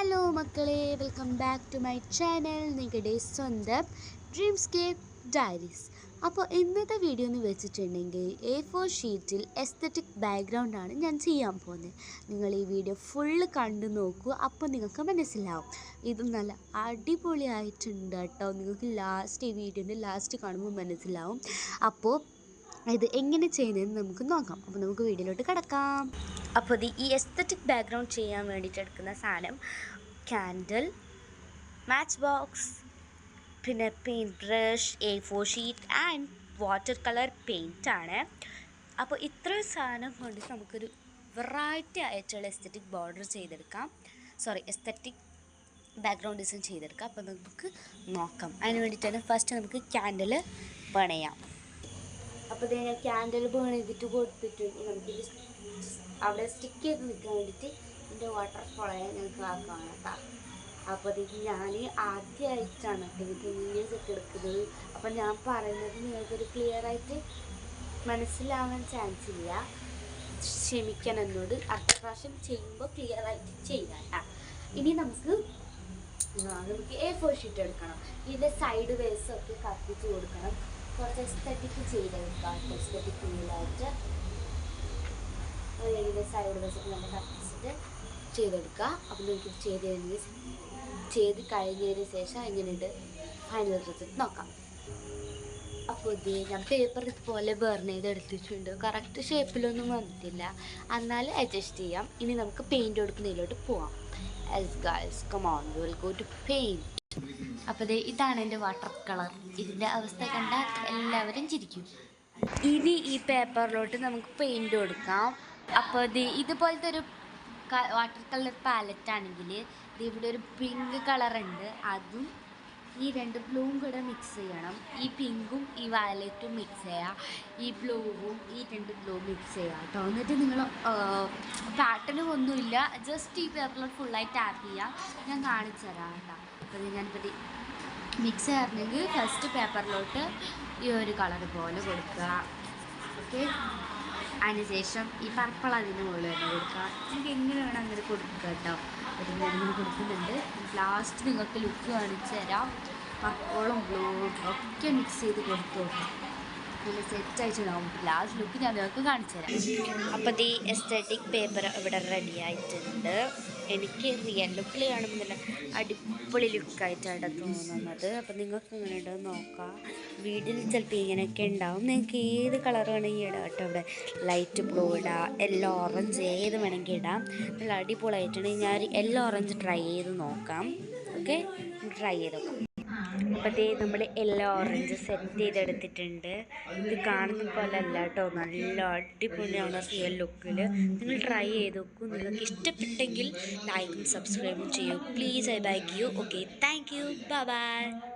Hello മക്കളെ, welcome back to my channel, നിങ്ങളുടെ സ്വന്തം ഡ്രീംസ്കേപ്പ് ഡയറീസ്. അപ്പോൾ ഇന്നത്തെ വീഡിയോ എന്ന് വെച്ചിട്ടുണ്ടെങ്കിൽ A4 ഷീറ്റിൽ എസ്തറ്റിക് ബാക്ക്ഗ്രൗണ്ടാണ് ഞാൻ ചെയ്യാൻ പോകുന്നത്. നിങ്ങൾ ഈ വീഡിയോ ഫുള്ള് കണ്ടു നോക്കൂ, അപ്പോൾ നിങ്ങൾക്ക് മനസ്സിലാവും. ഇത് നല്ല അടിപൊളിയായിട്ടുണ്ട് കേട്ടോ. നിങ്ങൾക്ക് ഈ വീഡിയോൻ്റെ ലാസ്റ്റ് കാണുമ്പോൾ മനസ്സിലാവും. അപ്പോൾ ഇത് എങ്ങനെ ചെയ്യുന്നതെന്ന് നമുക്ക് നോക്കാം. അപ്പോൾ നമുക്ക് വീഡിയോയിലോട്ട് കിടക്കാം. അപ്പോൾ ഈ എസ്തറ്റിക് ബാക്ക്ഗ്രൗണ്ട് ചെയ്യാൻ വേണ്ടിയിട്ട് എടുക്കുന്ന സാധനം ക്യാൻഡിൽ, മാച്ച് ബോക്സ്, പിന്നെ paint brush, A4 sheet and water colour paint ആണ്. അപ്പോൾ ഇത്രയും സാധനം കൊണ്ട് നമുക്കൊരു വെറൈറ്റി ആയിട്ടുള്ള എസ്തറ്റിക് ബോർഡർ ചെയ്തെടുക്കാം. എസ്തറ്റിക് ബാക്ക്ഗ്രൗണ്ട് ഡിസൈൻ ചെയ്തെടുക്കാം. അപ്പോൾ നമുക്ക് നോക്കാം. അതിന് വേണ്ടിയിട്ടാണ് ഫസ്റ്റ് നമുക്ക് ക്യാൻഡിൽ പണയാം. അപ്പോൾ ഞാൻ ക്യാൻഡിൽ ബേൺ ചെയ്തിട്ട് കൊടുത്തിട്ടുണ്ട്. നമുക്ക് അവിടെ സ്റ്റിക്ക് ചെയ്ത് നിൽക്കാൻ വേണ്ടിയിട്ട് ഇതിൻ്റെ വാട്ടർ ഫോളായി ഞങ്ങൾക്ക് ആക്കുകയാണ് കേട്ടോ. അപ്പോൾ ഇത് ഞാൻ ആദ്യമായിട്ടാണ് ഇതിൻ്റെ വീഡിയോസ് ഒക്കെ എടുക്കുന്നത്. അപ്പോൾ ഞാൻ പറയുന്നത് നിങ്ങൾക്കൊരു ക്ലിയറായിട്ട് മനസ്സിലാവാൻ ചാൻസ് ഇല്ല, ക്ഷമിക്കണം എന്നോട്. അടുത്ത പ്രാവശ്യം ചെയ്യുമ്പോൾ ക്ലിയറായിട്ട് ചെയ്യാം കേട്ടോ. ഇനി നമുക്ക് A4 ഷീറ്റ് എടുക്കണം. ഇതിൻ്റെ സൈഡ് വേസൊക്കെ കത്തിച്ച് കൊടുക്കണം. കുറച്ച് എസ്തറ്റിക് ചെയ്തെടുക്കാം. എസ്തറ്റിക് ഫീലായിട്ട് ഇതിൻ്റെ സൈഡ് വേസൊക്കെ നമ്മൾ കത്തിച്ചിട്ട് ചെയ്തെടുക്കുക. അപ്പോൾ നമുക്ക് ചെയ്ത് കഴിഞ്ഞതിന് ശേഷം എങ്ങനെയുണ്ട് ഫൈനൽ റിസൾട്ട് നോക്കാം. അപ്പോൾ ഞാൻ പേപ്പർ ഇതുപോലെ ബേൺ ചെയ്ത് എടുത്തിട്ടുണ്ട്. കറക്റ്റ് ഷേപ്പിലൊന്നും വന്നിട്ടില്ല, എന്നാൽ അഡ്ജസ്റ്റ് ചെയ്യാം. ഇനി നമുക്ക് പെയിൻറ്റ് കൊടുക്കുന്നതിലോട്ട് പോവാം. Guys come on, we will go to paint. അപ്പോൾ ഇതാണ് എൻ്റെ വാട്ടർ കളർ. ഇതിൻ്റെ അവസ്ഥ കണ്ടാൽ എല്ലാവരും ചിരിക്കും. ഇനി ഈ പേപ്പറിലോട്ട് നമുക്ക് പെയിൻറ്റ് കൊടുക്കാം. അപ്പോൾ ഇതുപോലത്തെ ഒരു വാട്ടർ കളർ പാലറ്റ് ആണെങ്കിൽ ഇവിടെ ഒരു പിങ്ക് കളറുണ്ട്, അതും ഈ രണ്ട് ബ്ലൂവും കൂടെ മിക്സ് ചെയ്യണം. ഈ പിങ്കും ഈ വയലറ്റും മിക്സ് ചെയ്യുക, ഈ ബ്ലൂവും ഈ രണ്ട് ബ്ലൂ മിക്സ് ചെയ്യുക കേട്ടോ. എന്നിട്ട് നിങ്ങൾ പാറ്റേണും ഒന്നുമില്ല, ജസ്റ്റ് ഈ പേപ്പറിലോട്ട് ഫുള്ളായി ടാപ്പ് ചെയ്യുക. ഞാൻ കാണിച്ചു തരാം കേട്ടോ. അപ്പോൾ ഞാനിപ്പോൾ മിക്സ് ചെയ്യണമെങ്കിൽ ഫസ്റ്റ് പേപ്പറിലോട്ട് ഈ ഒരു കളർ പോലെ കൊടുക്കുക. ഓക്കെ, അതിനുശേഷം ഈ പർപ്പിൾ അതിന് മുകളിൽ തന്നെ കൊടുക്കുക. നമുക്ക് എങ്ങനെ വേണം അങ്ങനെ കൊടുക്കുക കേട്ടോ. ഒരു ഞാനിങ്ങനെ കൊടുക്കുന്നുണ്ട്. ലാസ്റ്റ് നിങ്ങൾക്ക് ലുക്ക് കാണിച്ചു തരാം. പർപ്പിളും ബ്ലൂവും ഒക്കെ മിക്സ് ചെയ്ത് കൊടുത്തു നോക്കാം. നല്ല സെറ്റായിട്ടുണ്ടാവും. ലാസ്റ്റ് ലുക്ക് ഞാൻ നിങ്ങൾക്ക് കാണിച്ചു തരാം. അപ്പോൾ എസ്തറ്റിക് പേപ്പർ ഇവിടെ റെഡി ആയിട്ടുണ്ട്. എനിക്ക് റിയൽ ലുക്കിൽ കാണുമ്പോൾ നല്ല അടിപൊളി ലുക്കായിട്ടാണ് തോന്നുന്നത്. അപ്പോൾ നിങ്ങൾക്ക് ഇങ്ങനെ ഉണ്ടെന്ന് നോക്കാം. വീഡിയോയിൽ ചിലപ്പോൾ ഇങ്ങനെയൊക്കെ ഉണ്ടാവും. നിങ്ങൾക്ക് ഏത് കളർ വേണമെങ്കിൽ ഇടാം കേട്ടോ. ഇവിടെ ലൈറ്റ് ബ്ലൂ ഇടാം, യെല്ലോ ഓറഞ്ച് ഏത് വേണമെങ്കിൽ ഇടാം. നല്ല അടിപൊളിയായിട്ടുണ്ട്. ഞാൻ യെല്ലോ ഓറഞ്ച് ട്രൈ ചെയ്ത് നോക്കാം. ഓക്കെ, ട്രൈ ചെയ്ത് നോക്കാം. അപ്പോൾ നമ്മൾ യെല്ലോ ഓറഞ്ച് സെറ്റ് ചെയ്തെടുത്തിട്ടുണ്ട്. ഇത് കാണുന്ന പോലെ അല്ല കേട്ടോ, നല്ല അടിപൊളിയാണ് റിയൽ ലുക്കിൽ. നിങ്ങൾ ട്രൈ ചെയ്ത് നോക്കൂ. നിങ്ങൾക്ക് ഇഷ്ടപ്പെട്ടെങ്കിൽ ലൈക്കും സബ്സ്ക്രൈബും ചെയ്യൂ please. I bike you. Okay, thank you, bye by.